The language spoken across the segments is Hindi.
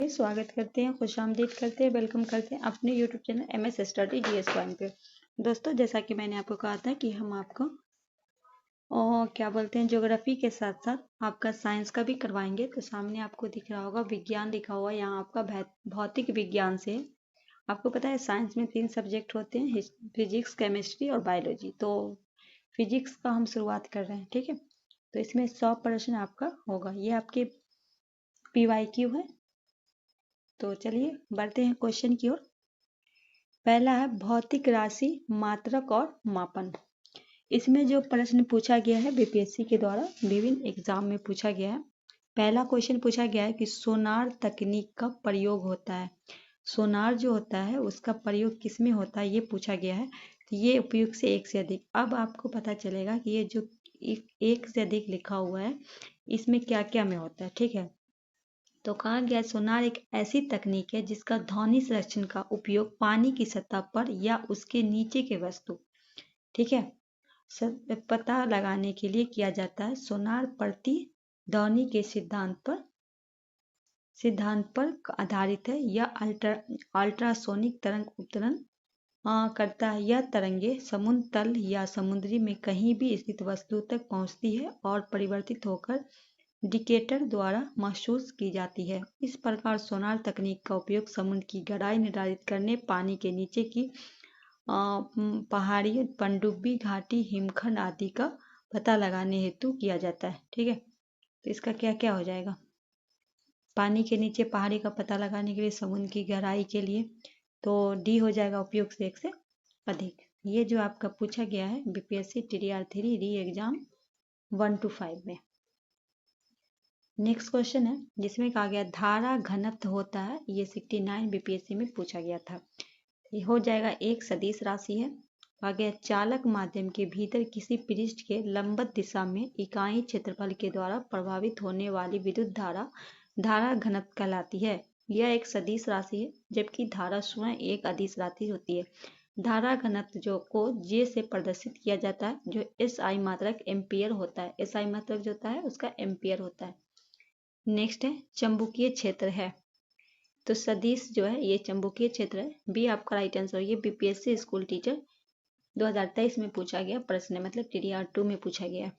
स्वागत करते हैं, खुशामदीद करते हैं, वेलकम करते हैं अपने YouTube channel MS study GS point पे। दोस्तों, जैसा कि मैंने आपको कहा था कि हम आपको क्या बोलते हैं, ज्योग्राफी के साथ साथ आपका साइंस का भी करवाएंगे। तो सामने आपको दिख रहा होगा विज्ञान लिखा हुआ, यहाँ आपका भौतिक विज्ञान से। आपको पता है साइंस में 3 सब्जेक्ट होते हैं, फिजिक्स, केमिस्ट्री और बायोलॉजी। तो फिजिक्स का हम शुरुआत कर रहे हैं, ठीक है। तो इसमें 100 प्रश्न आपका होगा, ये आपके PYQ है। तो चलिए बढ़ते हैं क्वेश्चन की ओर। पहला है भौतिक राशि, मात्रक और मापन। इसमें जो प्रश्न पूछा गया है बीपीएससी के द्वारा विभिन्न एग्जाम में पूछा गया है। पहला क्वेश्चन पूछा गया है कि सोनार तकनीक का प्रयोग होता है। सोनार जो होता है उसका प्रयोग किस में होता है, ये पूछा गया है। तो ये उपयुक्त से एक से अधिक। अब आपको पता चलेगा कि ये जो एक से अधिक लिखा हुआ है इसमें क्या क्या में होता है, ठीक है। तो कहा गया सोनार एक ऐसी तकनीक है जिसका ध्वनि संरक्षण का उपयोग पानी की सतह पर या उसके नीचे के वस्तु, ठीक है, पता लगाने के लिए किया जाता है। सोनार प्रतिध्वनि के सिद्धांत पर आधारित है। यह अल्ट्रासोनिक तरंग उत्तरण करता है। यह तरंगे समुद्र तल या समुद्री में कहीं भी स्थित वस्तु तक पहुंचती है और परिवर्तित होकर इंडिकेटर द्वारा महसूस की जाती है। इस प्रकार सोनार तकनीक का उपयोग समुद्र की गहराई निर्धारित करने, पानी के नीचे की पहाड़ी, पनडुब्बी घाटी, हिमखंड आदि का पता लगाने हेतु किया जाता है, ठीक है। तो इसका क्या क्या हो जाएगा, पानी के नीचे पहाड़ी का पता लगाने के लिए, समुद्र की गहराई के लिए, तो डी हो जाएगा उपयुक्त से एक से अधिक। ये जो आपका पूछा गया है बीपीएससी TR3 री एग्जाम 1 to 5 में। नेक्स्ट क्वेश्चन है जिसमें कहा गया धारा घनत्व होता है, ये 69 बीपीएससी में पूछा गया था। ये हो जाएगा एक सदिश राशि है। कहा गया चालक माध्यम के भीतर किसी पृष्ठ के लंबवत दिशा में इकाई क्षेत्रफल के द्वारा प्रभावित होने वाली विद्युत धारा घनत्व कहलाती है। यह एक सदिश राशि है, जबकि धारा स्वयं एक अदिश राशि होती है। धारा घनत्व जो को जे से प्रदर्शित किया जाता है, जो SI मात्रक एम्पियर होता है। SI मात्रक जो होता है उसका एम्पियर होता है। नेक्स्ट है चुंबकीय क्षेत्र है। तो सदिश जो है ये चुंबकीय क्षेत्र है। बी आपका राइट आंसर। ये बीपीएससी स्कूल टीचर 2023 में पूछा गया प्रश्न है, मतलब TR2 में पूछा गया है।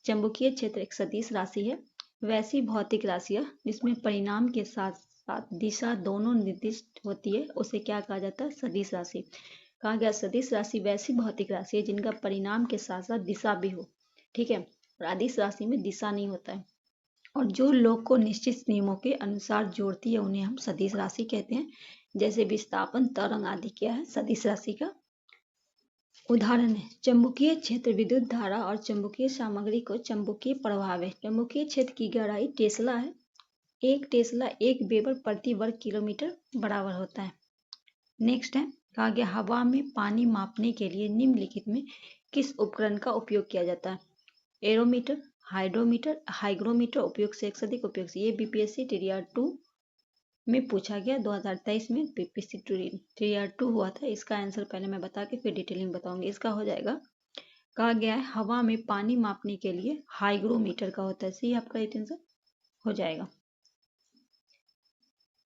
चुंबकीय क्षेत्र एक सदिश राशि है, वैसी भौतिक राशि है जिसमें परिणाम के साथ साथ दिशा दोनों निर्दिष्ट होती है, उसे क्या कहा जाता है, सदिश राशि। कहा गया सदिश राशि वैसी भौतिक राशि है जिनका परिणाम के साथ साथ दिशा भी हो, ठीक है। और अदिश राशि में दिशा नहीं होता है, और जो लोग को निश्चित नियमों के अनुसार जोड़ती है उन्हें हम सदिश राशि कहते हैं। जैसे विस्थापन, तरंग आदि क्या है, सदिश राशि का उदाहरण है। चुंबकीय क्षेत्र विद्युत धारा और चुंबकीय सामग्री को चुंबकीय प्रभाव है। चुंबकीय क्षेत्र की गहराई टेस्ला है। एक टेस्ला 1 वेबर प्रति वर्ग किलोमीटर बराबर होता है। नेक्स्ट है कहा गया हवा में पानी मापने के लिए निम्नलिखित में किस उपकरण का उपयोग किया जाता है। एरोमीटर, हाइड्रोमीटर, हाइग्रोमीटर, उपयोग से एक से अधिक, उपयोग से। ये बीपीएससी TR2 में पूछा गया 2023 में। बीपीएससी TR2 हुआ था। इसका आंसर पहले मैं बता के फिर डिटेलिंग बताऊंगी। इसका हो जाएगा, कहा गया है हवा में पानी मापने के लिए हाइग्रोमीटर का होता है। सी आपका राइट आंसर हो जाएगा।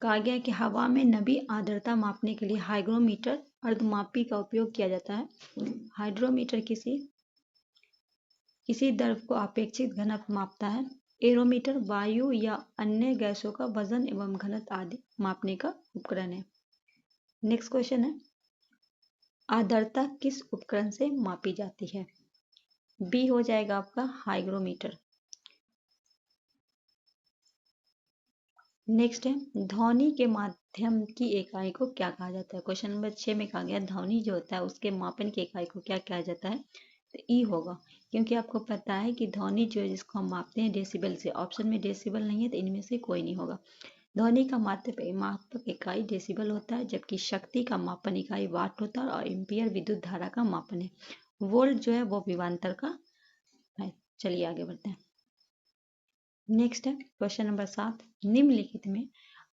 कहा गया है कि हवा में नमी आर्द्रता मापने के लिए हाइग्रोमीटर अर्धमापी का उपयोग किया जाता है। हाइड्रोमीटर किसी द्रव को अपेक्षित घनत्व मापता है। एरोमीटर वायु या अन्य गैसों का वजन एवं घनत्व आदि मापने का उपकरण है। नेक्स्ट क्वेश्चन है आर्द्रता किस उपकरण से मापी जाती है। बी हो जाएगा आपका हाइग्रोमीटर। नेक्स्ट है ध्वनि के माध्यम की इकाई को क्या कहा जाता है। क्वेश्चन नंबर 6 में कहा गया ध्वनि जो होता है उसके मापन की इकाई को क्या कहा जाता है। तो ई होगा, क्योंकि आपको पता है कि ध्वनि जो है जिसको हम मापते हैं डेसिबल से। ऑप्शन में डेसिबल नहीं है तो इनमें से कोई नहीं होगा। ध्वनि का मापक इकाई डेसिबल होता है, जबकि शक्ति का मापन इकाई वाट होता है और एम्पियर विद्युत धारा का मापन है। वोल्ट जो है वो विभवांतर का है। चलिए आगे बढ़ते हैं। नेक्स्ट है क्वेश्चन नंबर 7, निम्नलिखित में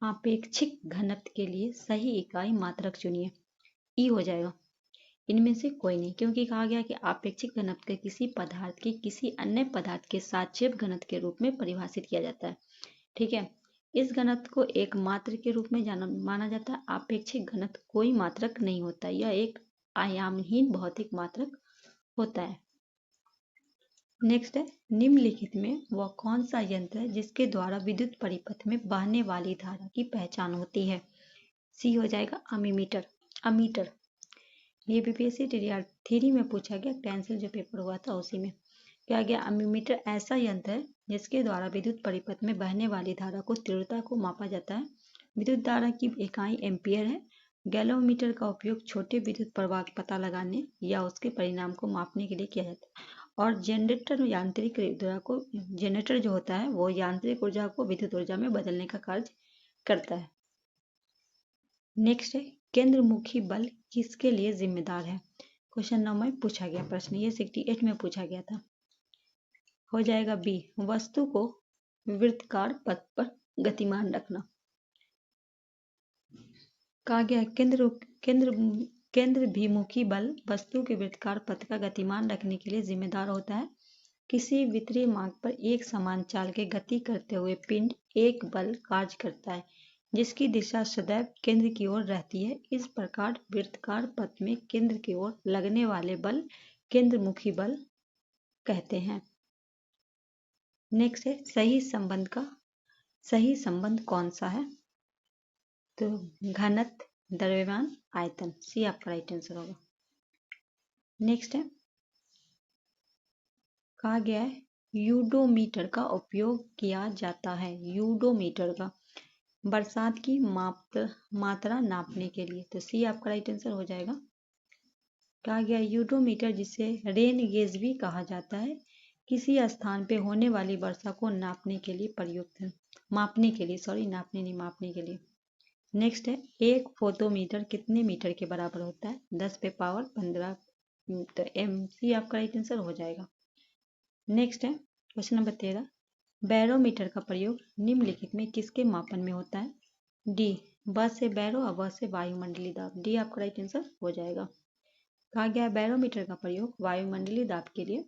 आपेक्षिक घनत्व के लिए सही इकाई मात्रक चुनिए। ई हो जाएगा, इनमें से कोई नहीं, क्योंकि कहा गया कि आपेक्षिक घनत्व के किसी पदार्थ की किसी अन्य पदार्थ के सापेक्ष घनत्व के रूप में परिभाषित किया जाता है, ठीक है। इस घनत्व को एक मात्र के रूप में माना जाता है। आपेक्षिक घनत्व कोई मात्रक नहीं होता, यह एक आयामहीन भौतिक मात्रक होता है। नेक्स्ट है, निम्नलिखित में वह कौन सा यंत्र है जिसके द्वारा विद्युत परिपथ में बहने वाली धारा की पहचान होती है? सी हो जाएगा अमीमीटर। अमीटर ये बीपीएससी टीआर 3 में पूछा गया, कैंसिल जो पेपर हुआ था उसी में क्या गया। अमीमीटर ऐसा यंत्र है जिसके द्वारा विद्युत परिपथ में बहने वाली धारा को तीव्रता को मापा जाता है। विद्युत धारा की इकाई एम्पियर है। गैलोमीटर का उपयोग छोटे विद्युत प्रवाह का पता लगाने या उसके परिणाम को मापने के लिए किया जाता है। और जेनरेटर यांत्रिक ऊर्जा को, जेनरेटर जो होता है वो यांत्रिक ऊर्जा को विद्युत ऊर्जा में बदलने का कार्य करता है। नेक्स्ट है, केंद्रमुखी बल किसके लिए जिम्मेदार है? क्वेश्चन 9 में पूछा गया प्रश्न, ये 68 में पूछा गया था। हो जाएगा बी, वस्तु को वृत्ताकार पथ पर गतिमान रखना। कहा गया केंद्रभिमुखी बल वस्तु के वृत्ताकार पथ का गतिमान रखने के लिए जिम्मेदार होता है। किसी वितरीय मार्ग पर एक समान चाल के गति करते हुए पिंड एक बल कार्य करता है जिसकी दिशा सदैव केंद्र की ओर रहती है। इस प्रकार वृत्ताकार पथ में केंद्र की ओर लगने वाले बल केंद्रमुखी बल कहते हैं। नेक्स्ट है, सही संबंध कौन सा है? तो घनत्व, द्रव्यमान, आयतन, सी आपका राइट आंसर होगा। नेक्स्ट है, कहा गया है यूडोमीटर का उपयोग किया जाता है। यूडोमीटर का बरसात की मात्रा नापने के लिए, तो सी आपका राइट आंसर हो जाएगा। कहा गया यूडोमीटर जिसे रेन गेज भी कहा जाता है किसी स्थान पे होने वाली वर्षा को नापने के लिए प्रयुक्त है। मापने के लिए। नेक्स्ट है, एक फोटोमीटर कितने मीटर के बराबर होता है? 10 पे पावर 15, तो एम सी आपका राइट आंसर हो जाएगा। नेक्स्ट है क्वेश्चन नंबर 13, बैरोमीटर का प्रयोग निम्नलिखित में किसके मापन में होता है? डी, ब से बैरो और व से वायुमंडलीय दाब, डी आपका राइट आंसर हो जाएगा। कहा गया बैरोमीटर का प्रयोग वायुमंडलीय दाब के लिए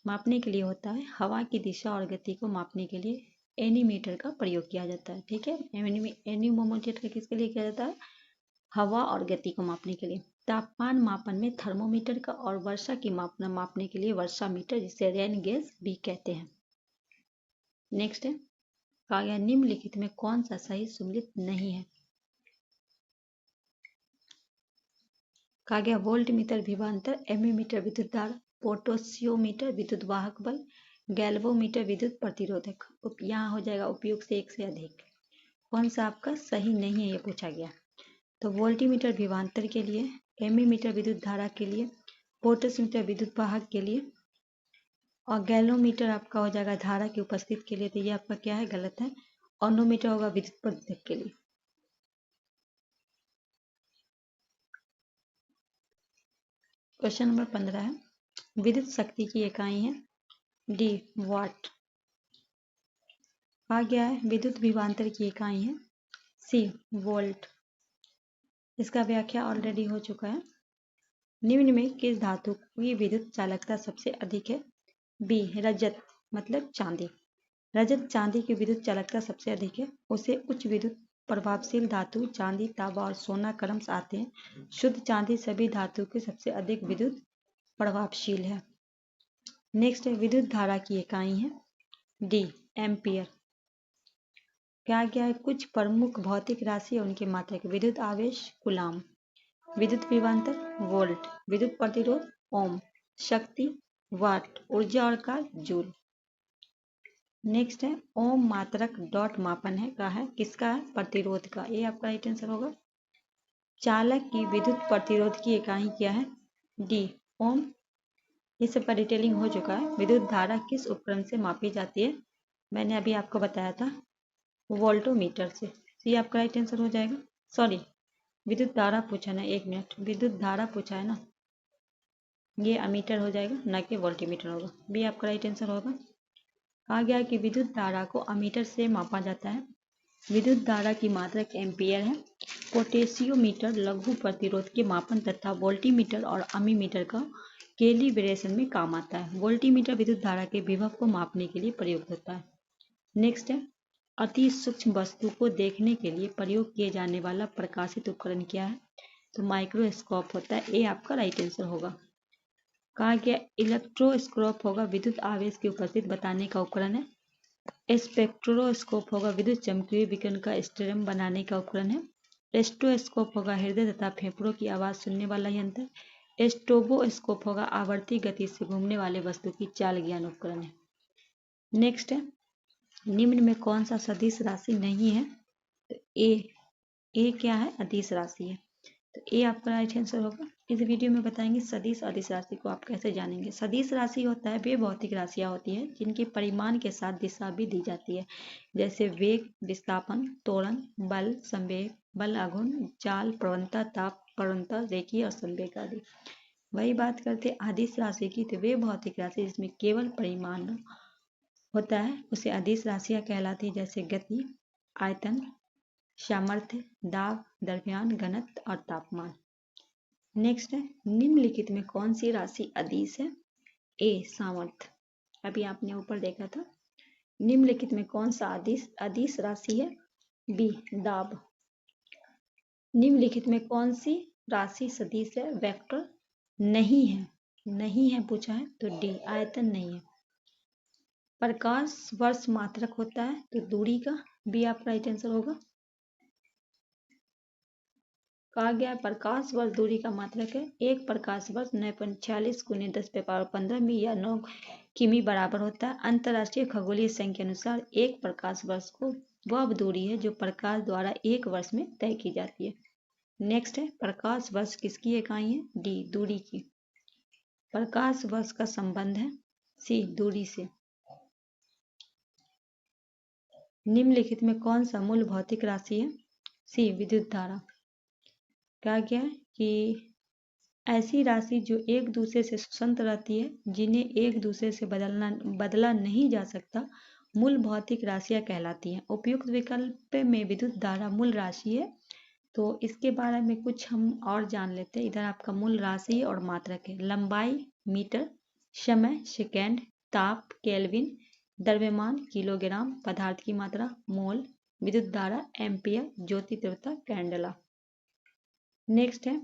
मापने के लिए होता है। हवा की दिशा और गति को मापने के लिए एनीमीटर का प्रयोग किया जाता है। ठीक है, एनीमोमीटर का किसके लिए किया जाता है? हवा और गति को मापने के लिए। तापमान मापन में थर्मोमीटर का और वर्षा की मापना मापने के लिए वर्षामीटर, जिसे रेन गेज भी कहते हैं। नेक्स्ट है, कहा गया निम्नलिखित में कौन सा सही सम्मिलित नहीं है? कहा गया वोल्टमीटर विभवांतर, एमीमीटर विद्युत धारा, पोटेंशियोमीटर विद्युत वाहक बल, गैल्वेनोमीटर विद्युत प्रतिरोधक। यहाँ हो जाएगा उपयोग से एक से अधिक। कौन सा आपका सही नहीं है ये पूछा गया। तो वोल्टीमीटर विभवांतर के लिए, एमीमीटर विद्युत धारा के लिए, पोटेंशियोमीटर विद्युत वाहक के लिए और गैल्वेनोमीटर आपका हो जाएगा धारा की उपस्थिति के लिए। तो ये आपका क्या है? गलत है। ओनोमीटर होगा विद्युत प्रतिरोधक के लिए। क्वेश्चन नंबर 15 है, विद्युत शक्ति की इकाई है डी, वाट। आ गया है विद्युत विभवांतर की इकाई है सी, वोल्ट। इसका व्याख्या ऑलरेडी हो चुका है। निम्न में किस धातु की विद्युत चालकता सबसे अधिक है? बी, रजत मतलब चांदी। रजत चांदी की विद्युत चालकता सबसे अधिक है। उसे उच्च विद्युत प्रभावशील धातु चांदी, तांबा और सोना क्रमशः आते हैं। शुद्ध चांदी सभी धातु के सबसे अधिक विद्युत प्रभावशील है। नेक्स्ट है, विद्युत धारा की इकाई है डी, एम्पियर। क्या गया है? कुछ प्रमुख भौतिक राशि और उनके मात्रक। विद्युत आवेश कूलाम, विद्युत विभवांतर वोल्ट, विद्युत प्रतिरोध ओम, शक्ति वाट, ऊर्जा और कार्य जूल। नेक्स्ट है, ओम मात्रक डॉट मापन है का है किसका है? प्रतिरोध का। ये आपका राइट आंसर होगा। चालक की विद्युत प्रतिरोध की इकाई क्या है? डी, ओम। इस सब का डिटेलिंग हो चुका है। विद्युत धारा किस उपकरण से मापी जाती है? मैंने अभी आपको बताया था, वोल्टोमीटर से। तो ये आपका राइट आंसर हो जाएगा। सॉरी, विद्युत धारा पूछा ना, एक मिनट, विद्युत धारा पूछा है ना, ये अमीटर हो जाएगा, ना कि वोल्टीमीटर होगा। बी आपका राइट आंसर होगा। कहा गया कि विद्युत धारा को अमीटर से मापा जाता है। विद्युत धारा की मात्रक एम्पियर है। पोटेंशियोमीटर लघु प्रतिरोध के मापन तथा वोल्टीमीटर और अमीमीटर का कैलिब्रेशन में काम आता है। वोल्टीमीटर विद्युत धारा के विभव को मापने के लिए प्रयुक्त होता है। नेक्स्ट है, अति सूक्ष्म वस्तु को देखने के लिए प्रयोग किए जाने वाला प्रकाशित उपकरण क्या है? तो माइक्रोस्कोप होता है। ए आपका राइट आंसर होगा। कहा गया इलेक्ट्रोस्कोप होगा विद्युत आवेश की उपस्थिति बताने का उपकरण है। स्पेक्ट्रोस्कोप होगा विद्युत चमकीय विकिरण का स्पेक्ट्रम बनाने का उपकरण है। स्टेथोस्कोप होगा हृदय तथा फेफड़ों की आवाज सुनने वाला यंत्र। स्ट्रोबोस्कोप होगा आवर्ती गति से घूमने वाले वस्तु की चाल ज्ञान उपकरण है। नेक्स्ट है, निम्न में कौन सा सदिश राशि नहीं है? तो ए क्या है? अदिश राशि है। तो ए आपका राइट आंसर होगा। इस वीडियो में बताएंगे सदिश अदिश राशि को आप कैसे जानेंगे। सदिश राशि होता है वे भौतिक राशियां होती है जिनके परिमाण के साथ दिशा भी दी जाती है, जैसे वेग, विस्थापन, त्वरण, बल, संवेग, बल आघूर्ण, चाल, प्रवणता, ताप, प्रवणता, रेखीय और संवेग आदि। वही बात करते अदिश राशि की, तो वे भौतिक राशि जिसमें केवल परिमाण होता है उसे अदिश राशियां कहलाती है, जैसे गति, आयतन, सामर्थ्य, दाब, द्रव्यमान, घनत्व और तापमान। नेक्स्ट है, निम्नलिखित में कौन सी राशि अदिश है? ए सामर्थ्य। अभी आपने ऊपर देखा था। निम्नलिखित में कौन सा अदिश राशि है? बी दाब। निम्नलिखित में कौन सी राशि सदिश है? वेक्टर नहीं है। नहीं है पूछा है तो डी आयतन नहीं है। प्रकाश वर्ष मात्रक होता है तो दूरी का, बी आपका राइट आंसर होगा। कहा गया प्रकाश वर्ष दूरी का मात्रक है। एक प्रकाश वर्ष 9.46 × 10⁻15 मील या 9 किमी बराबर होता है। अंतरराष्ट्रीय खगोलीय संघ के अनुसार एक प्रकाश वर्ष को वह दूरी है जो प्रकाश द्वारा एक वर्ष में तय की जाती है। नेक्स्ट है, प्रकाश वर्ष किसकी इकाई है? डी दूरी की। प्रकाश वर्ष का संबंध है सी दूरी से। निम्नलिखित में कौन सा मूल भौतिक राशि है? सी विद्युत धारा। क्या क्या है कि ऐसी राशि जो एक दूसरे से स्वतंत्र रहती है, जिन्हें एक दूसरे से बदला नहीं जा सकता, मूल भौतिक राशियां कहलाती हैं। उपयुक्त विकल्प में विद्युत धारा मूल राशि है, तो इसके बारे में कुछ हम और जान लेते हैं। इधर आपका मूल राशि और मात्रक है। लंबाई मीटर, समय सेकेंड, ताप केल्विन, द्रव्यमान किलोग्राम, पदार्थ की मात्रा मोल, विद्युत धारा एम्पियर, ज्योति तीव्रता कैंडेला। नेक्स्ट है,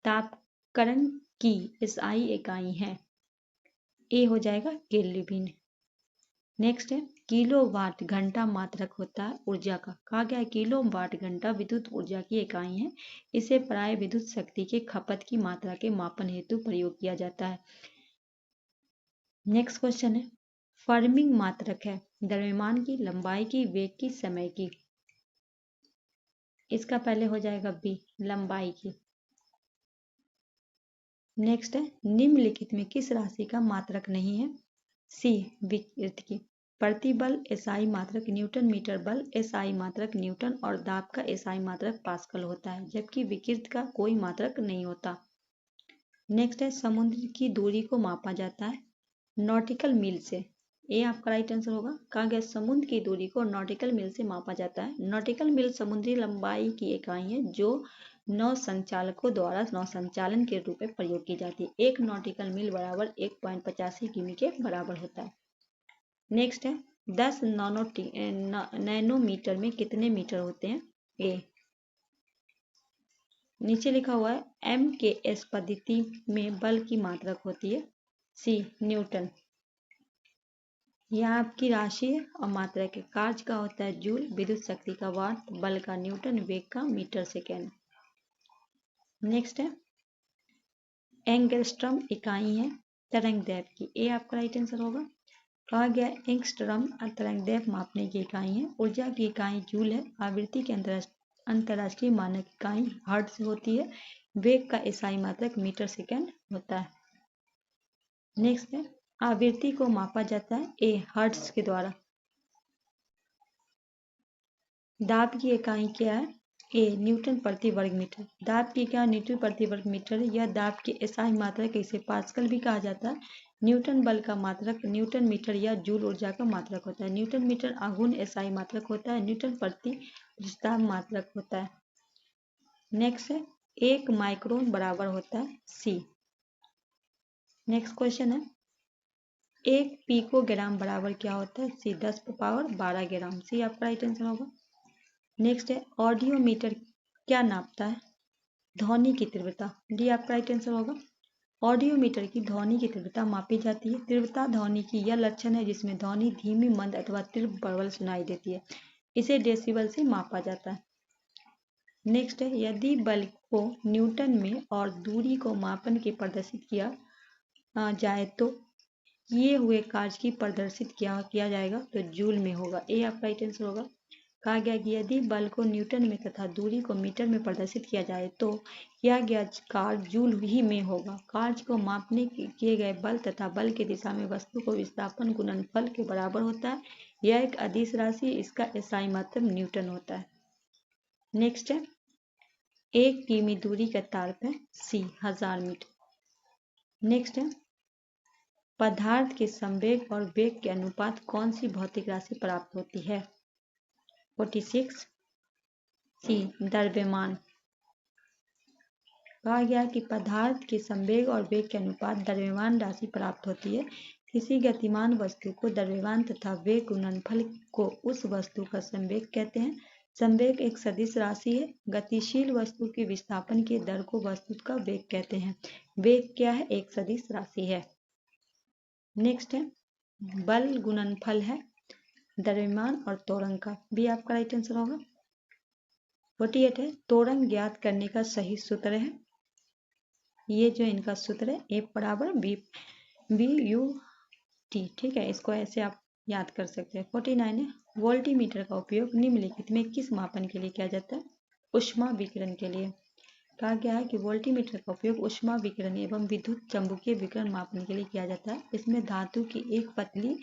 तापकरण की एसआई इकाई है। ए हो जाएगा केल्विन। नेक्स्ट है, किलोवाट घंटा मात्रक होता है ऊर्जा का। कहा गया है किलोवाट घंटा विद्युत ऊर्जा की इकाई है। इसे प्राय विद्युत शक्ति के खपत की मात्रा के मापन हेतु प्रयोग किया जाता है। नेक्स्ट क्वेश्चन है, फर्मिंग मात्रक है द्रव्यमान की, लंबाई की, वेग की, समय की। इसका पहले हो जाएगा बी लंबाई की। नेक्स्ट है, निम्नलिखित में किस राशि का मात्रक नहीं है? सी विकृत की। प्रतिबल एसआई मात्रक न्यूटन मीटर बल एसआई मात्रक न्यूटन और दाब का एसआई मात्रक पास्कल होता है, जबकि विकृत का कोई मात्रक नहीं होता। नेक्स्ट है, समुद्र की दूरी को मापा जाता है नॉटिकल मील से। ये आपका राइट आंसर होगा। कहा गया समुद्र की दूरी को नॉटिकल मील से मापा जाता है। नॉटिकल मील समुद्री लंबाई की इकाई है जो नौ संचालकों द्वारा नौ संचालन के रूप में प्रयोग की जाती है। एक नॉटिकल मील बराबर 1.85 किमी के बराबर होता है। नेक्स्ट है, 10 नैनोमीटर में कितने मीटर होते हैं? ए नीचे लिखा हुआ है MKS पद्धति में बल की मात्रक होती है। सी न्यूटन। यह आपकी राशि है और मात्रक है। कार्य का होता है जूल, विद्युत शक्ति का वाट, बल का न्यूटन, वेग का मीटर सेकेंड। नेक्स्ट है, एंगस्ट्रम इकाई है तरंगदैर्घ्य की। ए आपका राइट आंसर होगा। कहा गया एंगस्ट्रम तरंगदैर्घ्य मापने की इकाई है। ऊर्जा की इकाई जूल है। आवृत्ति की अंतरराष्ट्रीय मानक इकाई हर्ट्ज होती है। वेग का एसआई मात्रक मीटर सेकेंड होता है। नेक्स्ट है, आवृत्ति को मापा जाता है ए हर्ट्ज के द्वारा। दाब की इकाई क्या है? ए न्यूटन प्रति वर्ग मीटर। दाब की इकाई न्यूटन प्रति वर्ग मीटर। यह दाब की एसआई मात्रक, इसे पास्कल भी कहा जाता है। न्यूटन बल का मात्रक न्यूटन मीटर या जूल ऊर्जा का मात्रक होता है। न्यूटन मीटर आघूर्ण एसआई मात्रक होता है। न्यूटन प्रति पृष्ठताप मात्रक होता है। नेक्स्ट है, 1 माइक्रोन बराबर होता है सी। नेक्स्ट क्वेश्चन है, 1 पिकोग्राम बराबर क्या होता है? सी 10⁻12 ग्राम। सी आपका राइट आंसर होगा। नेक्स्ट है ऑडियोमीटर क्या नापता है? ध्वनि की तीव्रता। डी आपका राइट आंसर होगा। ऑडियोमीटर की ध्वनि की तीव्रता मापी जाती है। तीव्रता ध्वनि की यह लक्षण है जिसमें ध्वनि धीमी, मंद अथवा तीव्र प्रबल सुनाई देती है। इसे डेसिबल से मापा जाता है। नेक्स्ट है यदि बल को न्यूटन में और दूरी को मापन के प्रदर्शित किया जाए तो किए हुए कार्य की प्रदर्शित किया जाएगा तो जूल में होगा। ए आपका राइट आंसर होगा। कहा गया कि यदि बल को न्यूटन में तथा दूरी को मीटर में प्रदर्शित किया जाए तो किया गया कार्य जूल ही में होगा। कार्य को मापने किए गए बल तथा बल की दिशा में वस्तु को विस्थापन गुणनफल के बराबर होता है। यह एक अदिश राशि, इसका एसआई मात्रक न्यूटन होता है। नेक्स्ट है 1 किमी दूरी का ताप है सी 1000 मीटर। नेक्स्ट है पदार्थ के संवेग और वेग के अनुपात कौन सी भौतिक राशि प्राप्त होती है? 46 सी द्रव्यमान। कहा गया कि पदार्थ के संवेग और वेग के अनुपात द्रव्यमान राशि प्राप्त होती है। किसी गतिमान वस्तु को द्रव्यमान तथा वेग गुणनफल को उस वस्तु का संवेग कहते हैं। संवेग एक सदिश राशि है। गतिशील वस्तु के विस्थापन की दर को वस्तु का वेग कहते हैं। वेग क्या है? एक सदिश राशि है। नेक्स्ट है बल गुणनफल है द्रव्यमान और त्वरण का। भी आपका राइट आंसर होगा। 48 है त्वरण ज्ञात करने का सही सूत्र है। ये जो इनका सूत्र है ए बराबर बी यू टी। ठीक है, इसको ऐसे आप याद कर सकते हैं। 49 है वोल्टीमीटर का उपयोग निम्नलिखित में किस मापन के लिए किया जाता है? ऊष्मा विकिरण के लिए। कहा गया है कि वोल्टीमीटर का उपयोग ऊष्मा विकिरण एवं विद्युत चंबकीय विकिरण मापन के लिए किया जाता है। इसमें धातु की एक पतली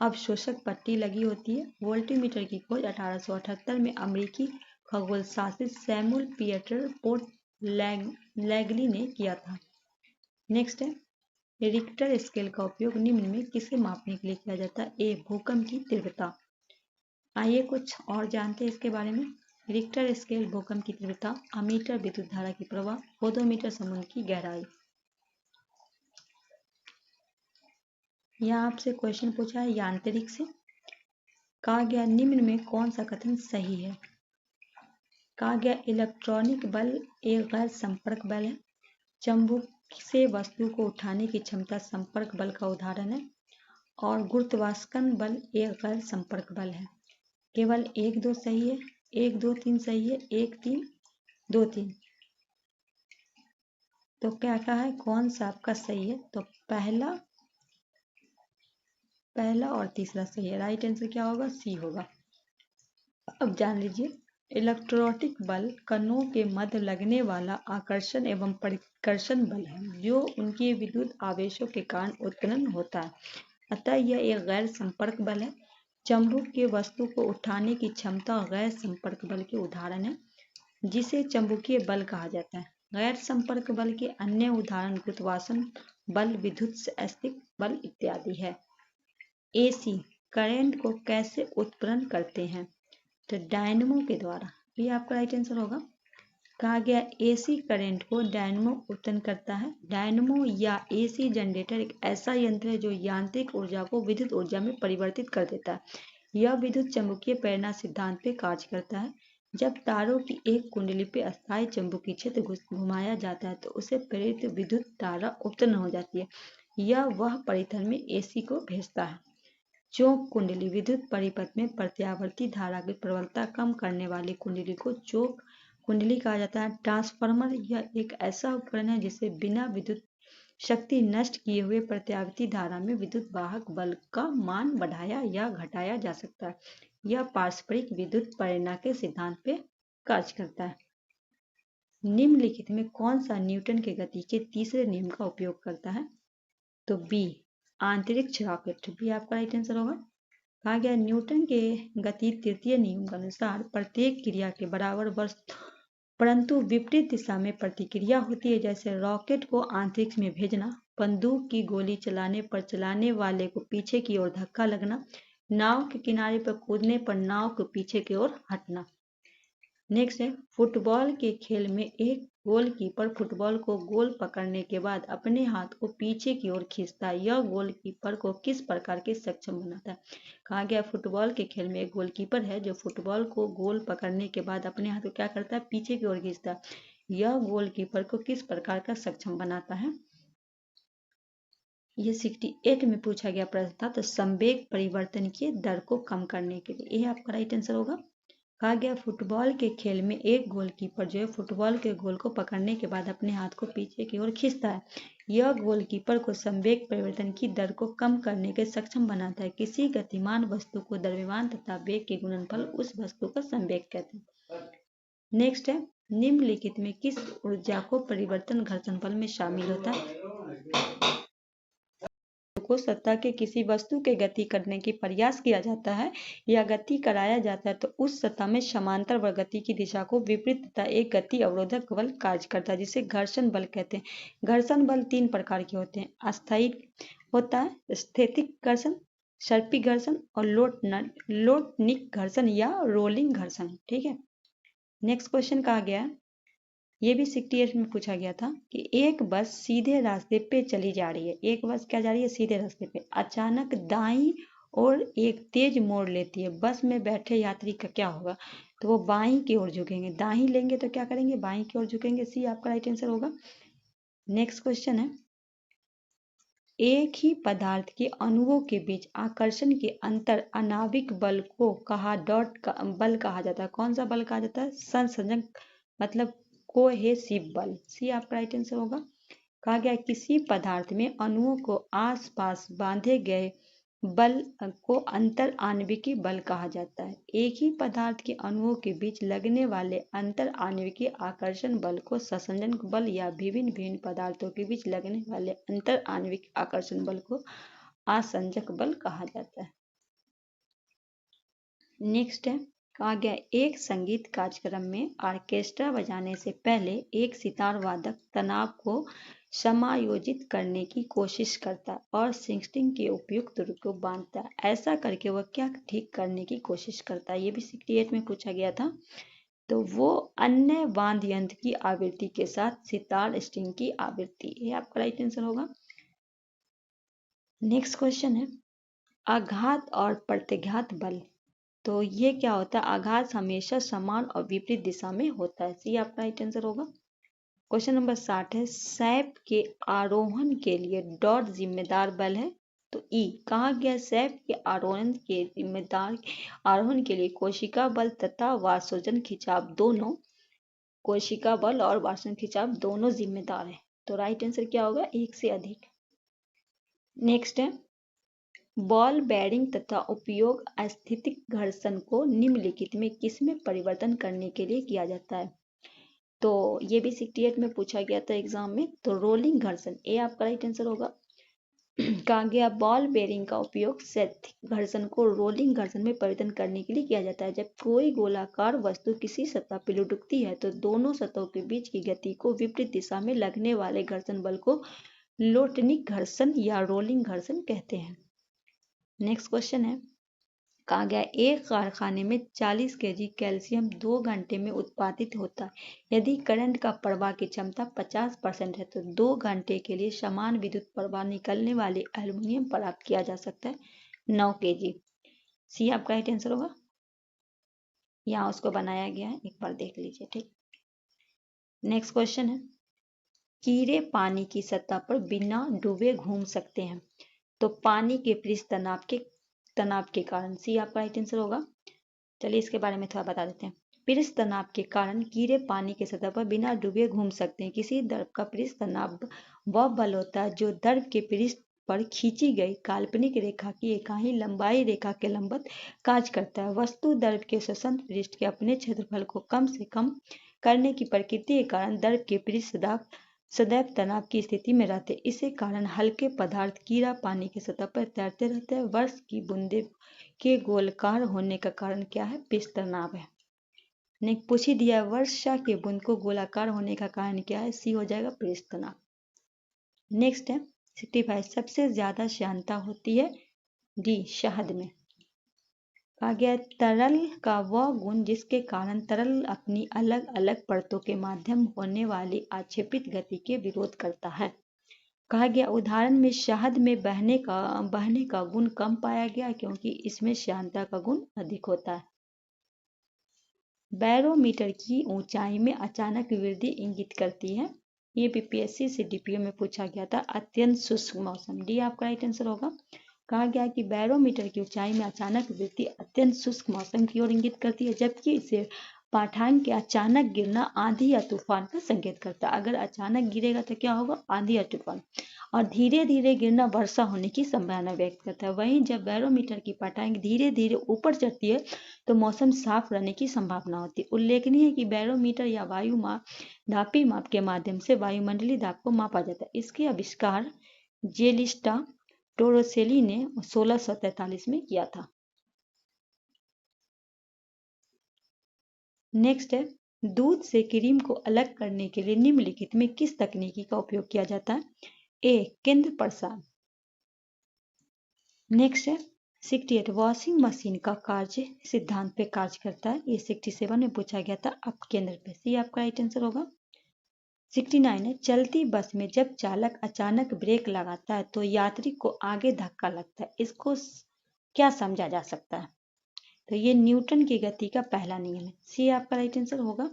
अवशोषक पट्टी लगी होती है। वोल्टीमीटर की खोज 1878 में अमेरिकी खगोल शास्त्री सैमुअल पिएटर पोर्ट लैगली ने किया था। नेक्स्ट है रिक्टर स्केल का उपयोग निम्न में किसे मापने के लिए किया जाता है? ए भूकंप की तीव्रता। आइए कुछ और जानते हैं इसके बारे में। रिक्टर स्केल भूकंप की तीव्रता, अमीटर विद्युत धारा की प्रवाह, ओडोमीटर समुद्र की गहराई। यहाँ आपसे क्वेश्चन पूछा है यांत्रिक से। कहा गया निम्न में कौन सा कथन सही है? कहा गया इलेक्ट्रॉनिक बल एक गैर संपर्क बल है। चुंबक से वस्तु को उठाने की क्षमता संपर्क बल का उदाहरण है। और गुरुत्वाकर्षण बल एक गैर संपर्क बल है। केवल 1 2 सही है, 1 2 3 सही है, 1 3 2 3। तो क्या कहा है कौन सा आपका सही है? तो पहला और तीसरा सही है। राइट आंसर क्या होगा? सी होगा। अब जान लीजिए इलेक्ट्रोस्टैटिक बल कणों के मध्य लगने वाला आकर्षण एवं परिकर्षण बल है जो उनके विद्युत आवेशों के कारण उत्पन्न होता है। अतः यह एक गैर संपर्क बल है। चुंबक के वस्तु को उठाने की क्षमता गैर संपर्क बल के उदाहरण है जिसे चुंबकीय बल कहा जाता है। गैर संपर्क बल के अन्य उदाहरण गुरुत्वाकर्षण बल, विद्युत स्थैतिक बल इत्यादि है। एसी करंट को कैसे उत्पन्न करते हैं? तो डायनमो के द्वारा। ये आपका राइट आंसर होगा। कहा गया एसी करंट को डायनमो उत्पन्न करता है। डायनमो या एसी जनरेटर एक ऐसा यंत्र है जो यांत्रिक ऊर्जा को विद्युत ऊर्जा में परिवर्तित कर देता है। यह विद्युत चुंबकीय प्रेरणा सिद्धांत पे कार्य करता है। जब तारों की एक कुंडली पे अस्थायी चुंबकीय क्षेत्र घुमाया जाता है तो उसे प्रेरित विद्युत धारा उत्पन्न हो जाती है। यह वह परिधन में एसी को भेजता है। चौक कुंडली विद्युत परिपथ में प्रत्यावर्ती धारा की प्रबलता कम करने वाली कुंडली को चौक कुंडली कहा जाता है। ट्रांसफार्मर यह एक ऐसा उपकरण है जिसे बिना विद्युत शक्ति नष्ट किए हुए प्रत्यावर्ती धारा में विद्युत वाहक बल का मान बढ़ाया या घटाया जा सकता है। यह पारस्परिक विद्युत प्रेरणा के सिद्धांत पे कार्य करता है। निम्नलिखित में कौन सा न्यूटन के गति के तीसरे नियम का उपयोग करता है? तो बी आंतरिक रॉकेट। भी आपका राइट आंसर होगा। कहा गया न्यूटन के गति तृतीय नियम के अनुसार प्रत्येक क्रिया के बराबर वस्तु परंतु विपरीत दिशा में प्रतिक्रिया होती है। जैसे रॉकेट को अंतरिक्ष में भेजना, बंदूक की गोली चलाने पर चलाने वाले को पीछे की ओर धक्का लगना, नाव के किनारे पर कूदने पर नाव को पीछे की ओर हटना। नेक्स्ट है, फुटबॉल के खेल में एक गोलकीपर फुटबॉल को गोल पकड़ने के बाद अपने हाथ को पीछे की ओर खींचता है, यह गोलकीपर को किस प्रकार के सक्षम बनाता है? कहा गया फुटबॉल के खेल में एक गोलकीपर है जो फुटबॉल को गोल पकड़ने के बाद अपने हाथ को क्या करता है, पीछे की ओर खींचता है, यह गोलकीपर को किस प्रकार का सक्षम बनाता है? ये 68 में पूछा गया प्रश्न था। तो संवेग परिवर्तन की दर को कम करने के लिए, ये आपका राइट आंसर होगा। कहा गया फुटबॉल के खेल में एक गोलकीपर जो है फुटबॉल के गोल को पकड़ने के बाद अपने हाथ को पीछे की ओर खींचता है, यह गोलकीपर को संवेग परिवर्तन की दर को कम करने के सक्षम बनाता है। किसी गतिमान वस्तु को द्रव्यमान तथा वेग के गुणनफल उस वस्तु का संवेग कहते हैं। नेक्स्ट है, निम्नलिखित में किस ऊर्जा को परिवर्तन घर्षण बल में शामिल होता है? को सतह के किसी वस्तु के गति करने की प्रयास किया जाता है या गति कराया जाता है तो उस सतह में समांतर व गति की दिशा को विपरीत तथा एक गति अवरोधक बल कार्य करता है, जिसे घर्षण बल कहते हैं। घर्षण बल 3 प्रकार के होते हैं, अस्थायी होता है, स्थैतिक घर्षण, सर्पी घर्षण और लोटनिक घर्षण या रोलिंग घर्षण। ठीक है, नेक्स्ट क्वेश्चन कहा गया है, ये भी 68 में पूछा गया था कि एक बस सीधे रास्ते पे चली जा रही है, एक बस क्या जा रही है, सीधे रास्ते पे, अचानक दाईं और एक तेज मोड़ लेती है, बस में बैठे यात्री का क्या होगा? तो वो बाईं की ओर झुकेंगे, दाईं लेंगे तो क्या करेंगे, बाईं की ओर झुकेंगे, सी आपका राइट आंसर होगा। नेक्स्ट क्वेश्चन है, एक ही पदार्थ के अणुओं के बीच आकर्षण के अंतर अनाविक बल को बल कहा जाता है, कौन सा बल कहा जाता है? संसंजक मतलब कोहेसिव बल, सी आपका राइट आंसर होगा। कहा गया किसी पदार्थ में अणुओं को आसपास बांधे गए बल को अंतर आणविक बल कहा जाता है। एक ही पदार्थ के अणुओं के बीच लगने वाले अंतर आणविक आकर्षण बल को संसंजक बल या विभिन्न पदार्थों के बीच लगने वाले अंतर आणविक आकर्षण बल को आसंजक बल कहा जाता है। नेक्स्ट है, कहा गया एक संगीत कार्यक्रम में ऑर्केस्ट्रा बजाने से पहले एक सितार वादक तनाव को समायोजित करने की कोशिश करता है और स्ट्रिंग के उपयुक्त रूप को बांधता है, ऐसा करके वह क्या ठीक करने की कोशिश करता है? ये भी 68 में पूछा गया था। तो वो अन्य वाद्य यंत्र की आवृत्ति के साथ सितार स्ट्रिंग की आवृत्ति, ये आपका राइट आंसर होगा। नेक्स्ट क्वेश्चन है, आघात और प्रत्याघात बल, तो ये क्या होता है? आघात हमेशा समान और विपरीत दिशा में होता है, सी आपका राइट आंसर होगा। क्वेश्चन नंबर 60 है, सैप के आरोहण के लिए डॉट जिम्मेदार बल है, तो ई। कहा गया सैप के आरोहण के लिए कोशिका बल तथा वाष्पोजन खिंचाव दोनों, कोशिका बल और वाष्पोजन खिंचाव दोनों जिम्मेदार है, तो राइट आंसर क्या होगा? एक से अधिक। नेक्स्ट है, बॉल बेयरिंग तथा उपयोग अस्थितिक घर्षण को निम्नलिखित में किसमें परिवर्तन करने के लिए किया जाता है? तो ये भी 68 में पूछा गया था एग्जाम में, तो रोलिंग घर्षण, ये आपका राइट आंसर होगा। कहा गया बॉल बेयरिंग का उपयोग स्थैतिक घर्षण को रोलिंग घर्षण में परिवर्तन करने के लिए किया जाता है। जब कोई गोलाकार वस्तु किसी सतह पर लुढ़कती है तो दोनों सतहों के बीच की गति को विपरीत दिशा में लगने वाले घर्षण बल को लोटनिक घर्षण या रोलिंग घर्षण कहते हैं। नेक्स्ट क्वेश्चन है, कहा गया एक कारखाने में 40 केजी कैल्शियम 2 घंटे में उत्पादित होता है। यदि करंट का प्रवाह की क्षमता 50% है तो 2 घंटे के लिए समान विद्युत प्रवाह निकलने वाले एल्युमिनियम प्राप्त किया जा सकता है 9 केजी, सी आपका राइट आंसर होगा। यहाँ उसको बनाया गया है, एक बार देख लीजिए। ठीक, नेक्स्ट क्वेश्चन है, कीड़े पानी की सतह पर बिना डूबे घूम सकते हैं, तो पानी के पृष्ठ तनाव के कारण, सी आपका राइट आंसर होगा। चलिए इसके बारे में थोड़ा बता देते हैं। पृष्ठ तनाव के कारण कीड़े पानी के सतह पर बिना डूबे घूम सकते हैं। किसी द्रव का पृष्ठ तनाव वह बल होता है जो द्रव के पृष्ठ पर खींची गई काल्पनिक रेखा की इकाई लंबाई रेखा के लंबवत कार्य करता है। वस्तु द्रव के स्वतंत्र पृष्ठ के अपने क्षेत्रफल को कम से कम करने की प्रकृति के कारण द्रव के पृष्ठ सदैव तनाव की स्थिति में रहते हैं। इसी कारण हल्के पदार्थ कीड़ा पानी की सतह पर तैरते रहते हैं। वर्षा की बूंदे के गोलाकार होने का कारण क्या है? पृष्ठ तनाव है। ने पूछ ही दिया, वर्षा के बूंद को गोलाकार होने का कारण क्या है? सी हो जाएगा पृष्ठ तनाव। नेक्स्ट है 65, सबसे ज्यादा श्यानता होती है डी शहद में, कहा गया तरल का वह गुण जिसके कारण तरल अपनी अलग अलग परतों के माध्यम होने वाली आक्षेपित गति के विरोध करता है। कहा गया उदाहरण में शहद में बहने का गुण कम पाया गया क्योंकि इसमें श्यानता का गुण अधिक होता है। बैरोमीटर की ऊंचाई में अचानक वृद्धि इंगित करती है। ये बीपीएससी से डीपीओ में पूछा गया था। अत्यंत शुष्क मौसम, डी आपका राइट आंसर होगा। कहा गया कि बैरोमीटर की ऊंचाई में अचानक वृद्धि अत्यंत शुष्क मौसम की ओर इंगित करती है, जबकि इसे पाठांक के अचानक गिरना आंधी या तूफान का संकेत करता है। अगर अचानक गिरेगा तो क्या होगा? आंधी या तूफान। और धीरे धीरे गिरना वर्षा होने की संभावना व्यक्त करता है। वहीं जब बैरोमीटर की पाठांक धीरे धीरे ऊपर चढ़ती है तो मौसम साफ रहने की संभावना होती है। उल्लेखनीय है कि बैरोमीटर या वायु दापी माप के माध्यम से वायुमंडलीय दाब को मापा जाता है। इसके आविष्कार जेलिस्टा टोरोसेली ने 1643 में किया था। नेक्स्ट है, दूध से क्रीम को अलग करने के लिए निम्नलिखित में किस तकनीकी का उपयोग किया जाता है? ए, केंद्र प्रसार। नेक्स्ट है 68, वॉशिंग मशीन का कार्य सिद्धांत पे कार्य करता है। ये 67 में पूछा गया था, अब केंद्र पे। सी आपका राइट आंसर होगा। 69 है, चलती बस में जब चालक अचानक ब्रेक लगाता है तो यात्री को आगे धक्का लगता है, इसको क्या समझा जा सकता है? तो ये न्यूटन की गति का पहला नियम है। सी आपका राइट आंसर होगा।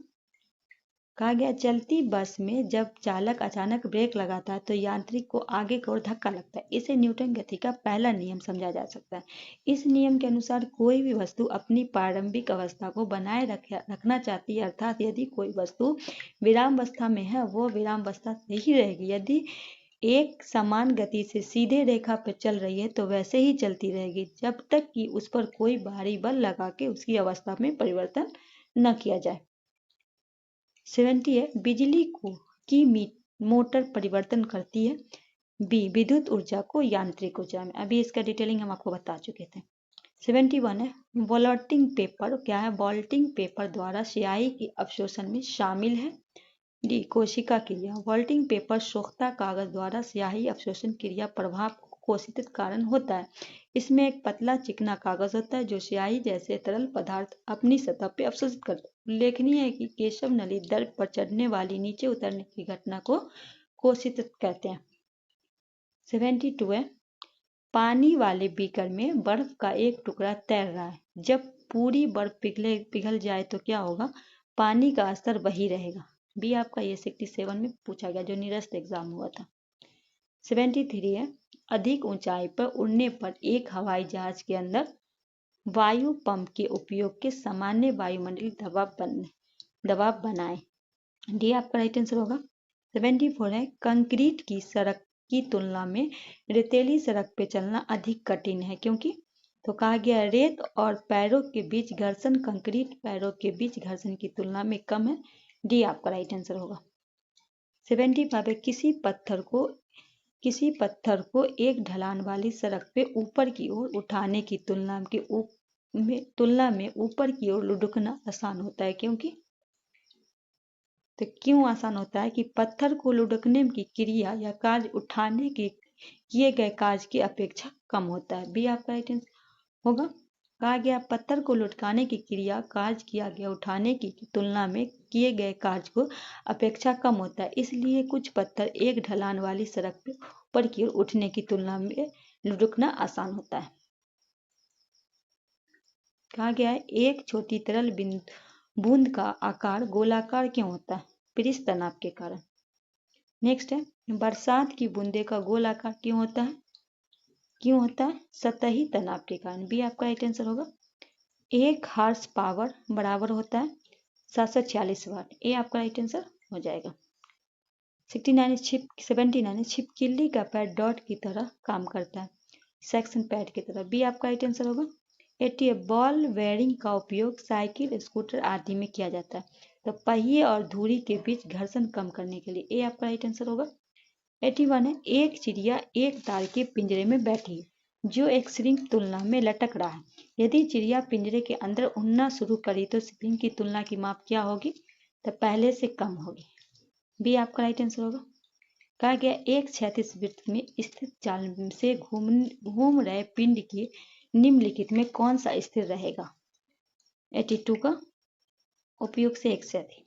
कहा गया चलती बस में जब चालक अचानक ब्रेक लगाता है तो यांत्रिक को आगे की ओर धक्का लगता है, इसे न्यूटन गति का पहला नियम समझा जा सकता है। इस नियम के अनुसार कोई भी वस्तु अपनी प्रारंभिक अवस्था को बनाए रखना चाहती है, अर्थात यदि कोई वस्तु विरामावस्था में है वो विरामावस्था से ही रहेगी। यदि एक समान गति से सीधे रेखा पर चल रही है तो वैसे ही चलती रहेगी जब तक कि उस पर कोई बाहरी बल लगा के उसकी अवस्था में परिवर्तन न किया जाए। 70 है, बिजली की मोटर परिवर्तन करती है। बी, विद्युत ऊर्जा को यांत्रिक ऊर्जा में। अभी इसका डिटेलिंग हम आपको बता चुके थे। 71 है, वॉल्टिंग पेपर क्या है? वॉल्टिंग पेपर द्वारा स्याही की अवशोषण में शामिल है। डी, कोशिका क्रिया। वॉल्टिंग पेपर सोख्ता कागज द्वारा स्याही अवशोषण क्रिया प्रभाव को कोशित कारण होता है। इसमें एक पतला चिकना कागज होता है जो स्याही जैसे तरल पदार्थ अपनी सतह पर अवशोषित करता है। उल्लेखनीय है कि केशव नली दर्प पर चढ़ने वाली नीचे उतरने की घटना को कोशित कहते हैं। 72 है, पानी वाले बीकर में बर्फ का एक टुकड़ा तैर रहा है। जब पूरी बर्फ पिघल जाए तो क्या होगा? पानी का स्तर वही रहेगा। बी आपका ये 67 में पूछा गया जो निरस्त एग्जाम हुआ था। 73 है, अधिक ऊंचाई पर उड़ने पर एक हवाई जहाज के अंदर वायु पंप के उपयोग के सामान्य वायुमंडलीय दबाव बनाए। डी आपका राइट आंसर होगा। 74 है, कंक्रीट की सड़क की तुलना में रेतीली सड़क पे चलना अधिक कठिन है क्योंकि तो कहा गया रेत और पैरों के बीच घर्षण कंक्रीट पैरों के बीच घर्षण की तुलना में कम है। डी आपका राइट आंसर होगा। 75 है, किसी पत्थर को एक ढलान वाली सड़क पे ऊपर की ओर उठाने की तुलना में ऊपर की ओर लुढ़कना आसान होता है क्योंकि तो क्यों आसान होता है कि पत्थर को लुढ़कने की क्रिया या कार्य उठाने के किए गए कार्य की अपेक्षा कम होता है। बी आपका राइट आंसर होगा। कहा गया पत्थर को लुढ़काने की क्रिया कार्य किया गया उठाने की तुलना में किए गए कार्य को अपेक्षा कम होता है, इसलिए कुछ पत्थर एक ढलान वाली सड़क पर ऊपर की ओर उठने की तुलना में लुढ़कना आसान होता है। कहा गया है एक छोटी तरल बूंद का आकार गोलाकार क्यों होता है? पृष्ठ तनाव के कारण। नेक्स्ट है, बरसात की बूंदे का गोल आकार क्यों होता है? सतही तनाव के कारण। बी आपका राइट आंसर होगा। 1 हॉर्स पावर बराबर होता है 746 वाट। ए आपका राइट आंसर हो जाएगा। 79 है, छिपकली का पैर डॉट की तरह काम करता है, सेक्शन पैड की तरह। बी आपका राइट आंसर होगा। 80 बॉल बेयरिंग का उपयोग साइकिल स्कूटर आदि में किया जाता है तो पहिए और धुरी के बीच घर्षण कम करने के लिए। ए आपका राइट आंसर होगा। 81 है, एक चिड़िया एक तार के पिंजरे में बैठी है जो एक स्प्रिंग तुलना में लटक रहा है। यदि चिड़िया पिंजरे के अंदर उड़ना शुरू करी तो स्प्रिंग की तुलना की माप क्या होगी? तो पहले से कम होगी। बी आपका राइट आंसर होगा। कहा गया एक क्षैतिज वृत्त में स्थित जाल से घूम रहे पिंड की निम्नलिखित में कौन सा स्थिर रहेगा? 82 का उपयोग से एक से अधिक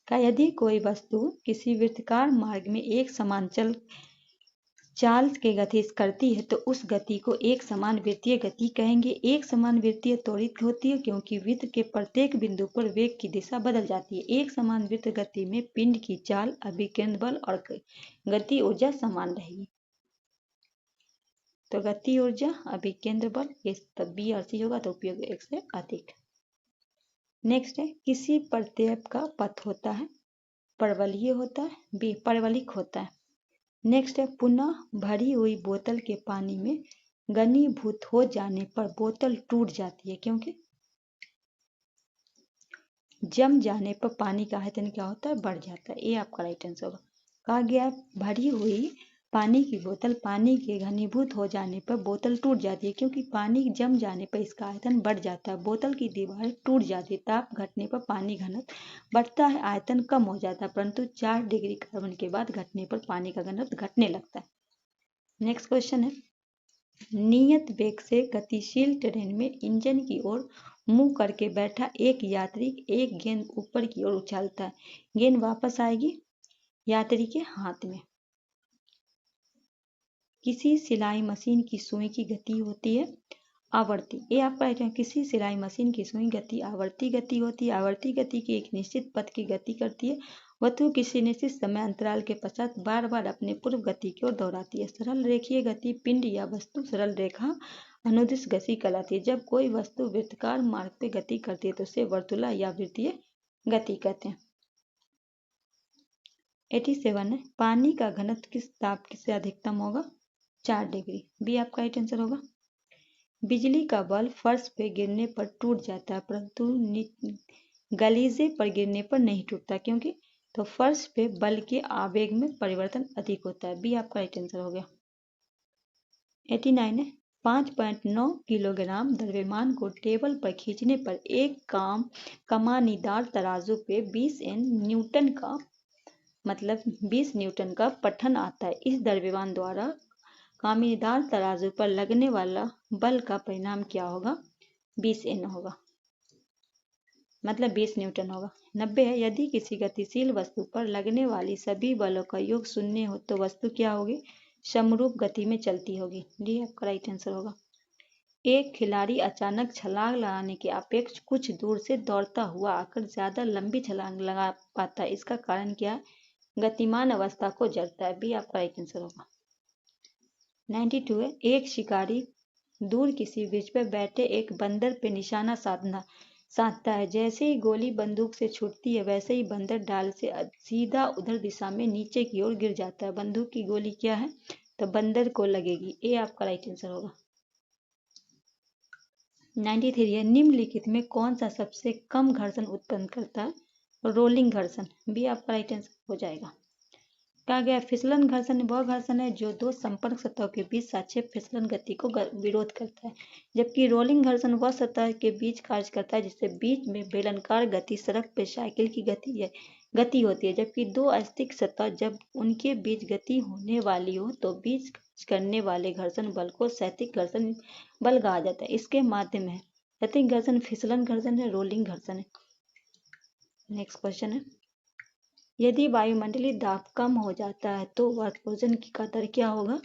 का यदि कोई वस्तु किसी वृत्ताकार मार्ग में एक समान चाल के गति करती है तो उस गति को एक समान वृत्तीय गति कहेंगे। एक समान वृत्तीय त्वरित होती है क्योंकि वृत्त के प्रत्येक बिंदु पर वेग की दिशा बदल जाती है। एक समान वृत्त गति में पिंड की चाल, अभिकेंद्र बल और गति ऊर्जा समान रहेगी। तो गति ऊर्जा, अभिकेंद्र बल, ये तब बी और सी होगा, तो उपयोग एक से अधिक। नेक्स्ट है, किसी प्रत्यय का पथ होता है, परवलयीय होता है, बी परवलिक होता है। नेक्स्ट है, पुनः भरी हुई बोतल के पानी में घनीभूत हो जाने पर बोतल टूट जाती है क्योंकि जम जाने पर पानी का आयतन क्या होता है? बढ़ जाता है। ये आपका राइट आंसर होगा। कहा गया भरी हुई पानी की बोतल पानी के घनीभूत हो जाने पर बोतल टूट जाती है क्योंकि पानी जम जाने पर इसका आयतन बढ़ जाता है। बोतल की दीवार टूट जाती है। ताप घटने पर पानी घनत्व बढ़ता है, आयतन कम हो जाता है, परंतु 4 डिग्री कार्बन के बाद घटने पर पानी का घनत्व घटने लगता है। नेक्स्ट क्वेश्चन है, नियत वेग से गतिशील ट्रेन में इंजन की ओर मुंह करके बैठा एक यात्री एक गेंद ऊपर की ओर उछालता है। गेंद वापस आएगी यात्री के हाथ में। किसी सिलाई मशीन की सुई की गति होती है आवर्ती। ये आपका है, किसी सिलाई मशीन की सुई गति आवर्ती गति होती है। आवर्ती गति की एक निश्चित पथ की गति करती है। वस्तु किसी निश्चित समय अंतराल के पश्चात बार बार अपने पूर्व गति की ओर दोहराती है। सरल रेखीय गति पिंड या वस्तु सरल रेखा अनुदिश गति कहलाती है। जब कोई वस्तु वृत्ताकार मार्ग पे गति करती है तो उसे वर्तुला या वृत्तीय गति कहते हैं। 87 है, पानी का घनत्व किस ताप से अधिकतम होगा? 4 डिग्री। बी आपका राइट आंसर होगा। बिजली का बल्ब फर्श पे गिरने पर टूट जाता है परंतु गलीजे पर गिरने पर नहीं टूटता क्योंकि तो फर्श पे बल के आवेग में परिवर्तन अधिक होता है। बी आपका राइट आंसर हो गया। 89 है, 5.9 किलोग्राम द्रव्यमान को टेबल पर खींचने पर एक कमानीदार तराजू पे 20 न्यूटन का 20 न्यूटन का पठन आता है। इस द्रव्यमान द्वारा कमानीदार तराजू पर लगने वाला बल का परिणाम क्या होगा? 20 N होगा, 20 न्यूटन होगा। 90 है, यदि किसी गतिशील वस्तु पर लगने वाली सभी बलों का योग 0 हो तो वस्तु क्या होगी? समरूप गति में चलती होगी। डी आपका राइट आंसर होगा। एक खिलाड़ी अचानक छलांग लगाने के अपेक्षा कुछ दूर से दौड़ता हुआ आकर ज्यादा लंबी छलांग लगा पाता है। इसका कारण क्या है? गतिमान अवस्था को जड़ता है। बी आपका राइट आंसर होगा। 92 है, एक शिकारी दूर किसी वृक्ष पर बैठे एक बंदर पे निशाना साधता है। जैसे ही गोली बंदूक से छूटती है वैसे ही बंदर डाल से सीधा उधर दिशा में नीचे की ओर गिर जाता है। बंदूक की गोली क्या है? तो बंदर को लगेगी। ए आपका राइट आंसर होगा। 93 है, निम्नलिखित में कौन सा सबसे कम घर्षण उत्पन्न करता है? रोलिंग घर्षण। बी आपका राइट आंसर हो जाएगा। कहा गया फिसलन घर्षण वह घर्षण है जो दो संपर्क सतहों के बीच सापेक्ष फिसलन गति को विरोध करता है, जबकि रोलिंग घर्षण वह सतह के बीच कार्य करता है जिससे बीच में बेलनाकार गति सड़क पे साइकिल की गति होती है। जबकि दो अस्थिर सतह जब उनके बीच गति होने वाली हो तो बीच करने वाले घर्षण बल को स्थैतिक घर्षण बल कहा जाता है। इसके माध्यम है स्थैतिक घर्षण फिसलन घर्षण है, रोलिंग घर्षण है। नेक्स्ट क्वेश्चन है, यदि वायुमंडलीय दाब कम हो जाता है तो वाष्पोत्सर्जन का दर क्या होगा?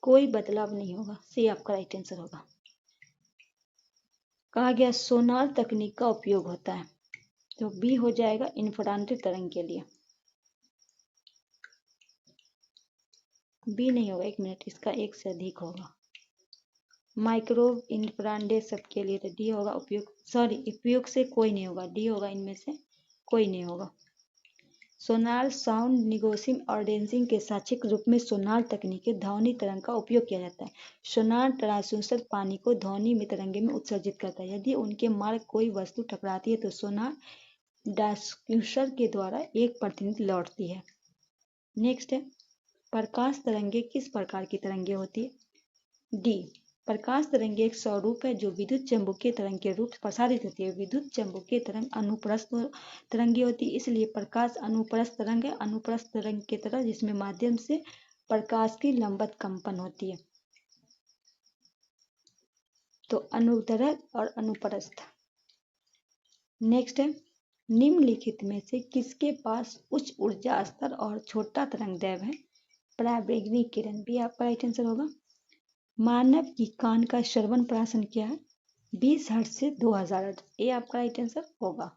कोई बदलाव नहीं होगा। सी आपका राइट आंसर होगा। कहा गया सोनार तकनीक का उपयोग होता है, तो बी हो जाएगा इंफ्रारेड तरंग के लिए। बी नहीं होगा, 1 मिनट, इसका एक से अधिक होगा। माइक्रोव इंफ्रारेड सबके लिए तो डी होगा। उपयोग से कोई नहीं होगा, डी होगा, इनमें से कोई नहीं होगा। सोनार साउंड निगोसिंग और डेंसिंग के साक्षिक रूप में सोनार तकनीक ध्वनि तरंग का उपयोग किया जाता है। सोनार ट्रांसड्यूसर पानी को ध्वनि में तरंगे में उत्सर्जित करता है। यदि उनके मार्ग कोई वस्तु टकराती है तो सोनार ट्रांसड्यूसर के द्वारा एक प्रतिनिधि लौटती है। नेक्स्ट है, प्रकाश तरंगे किस प्रकार की तरंगे होती है? डी, प्रकाश तरंग एक स्वरूप है जो विद्युत चुम्बकीय तरंग के रूप प्रसारित होती है। विद्युत चुम्बकीय तरंग अनुप्रस्थ तरंगे होती है, इसलिए प्रकाश अनुप्रस्थ तरंग है। अनुप्रस्थ तरंग की तरह जिसमें माध्यम से प्रकाश की लंबवत कंपन होती है। तो अनुदैर्ध्य और अनुप्रस्थ। नेक्स्ट है, निम्नलिखित में से किसके पास उच्च ऊर्जा स्तर और छोटा तरंगदैर्ध्य है? पराबैंगनी किरण भी आपका राइट आंसर होगा। मानव की कान का श्रवण प्राशन क्या है? 20 हर्ट्ज से 2000 हर्ट्ज, ये आपका राइट आंसर होगा।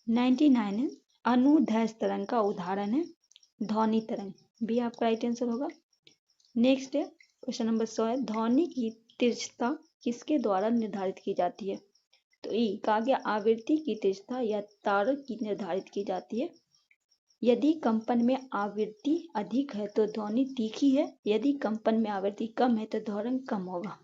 99 है, अनुदैर्ध्य तरंग का उदाहरण है ध्वनि तरंग, भी आपका राइट आंसर होगा। नेक्स्ट है क्वेश्चन नंबर 100 है, ध्वनि की तीव्रता किसके द्वारा निर्धारित की जाती है? तो ई कहा गया आवृत्ति की तीव्रता या तारक की निर्धारित की जाती है। यदि कंपन में आवृत्ति अधिक है तो ध्वनि तीखी है, यदि कंपन में आवृत्ति कम है तो ध्वनि कम होगा।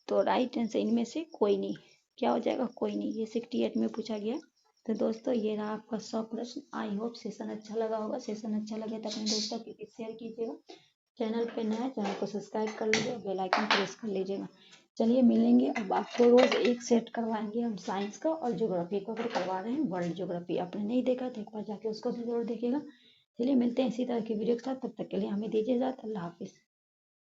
तो राइट आंसर इनमें से कोई नहीं, क्या हो जाएगा? कोई नहीं। ये 68 में पूछा गया। तो दोस्तों ये रहा आपका 100 प्रश्न। आई होप सेशन अच्छा लगा होगा। सेशन अच्छा लगे तो अपने दोस्तों के लिए शेयर कीजिएगा। चैनल पे नया, चैनल को सब्सक्राइब कर लीजिए, बेल आइकन प्रेस कर लीजिएगा। चलिए मिलेंगे। अब आपको रोज एक सेट करवाएंगे हम साइंस का और ज्योग्राफी का, अगर करवा रहे हैं वर्ल्ड ज्योग्राफी। आपने नहीं देखा तो एक बार जाके उसको भी जरूर देखिएगा। चलिए मिलते हैं इसी तरह की वीडियो के साथ, तब तक के लिए हमें दीजिए इजाजत। अल्लाह हाफिज।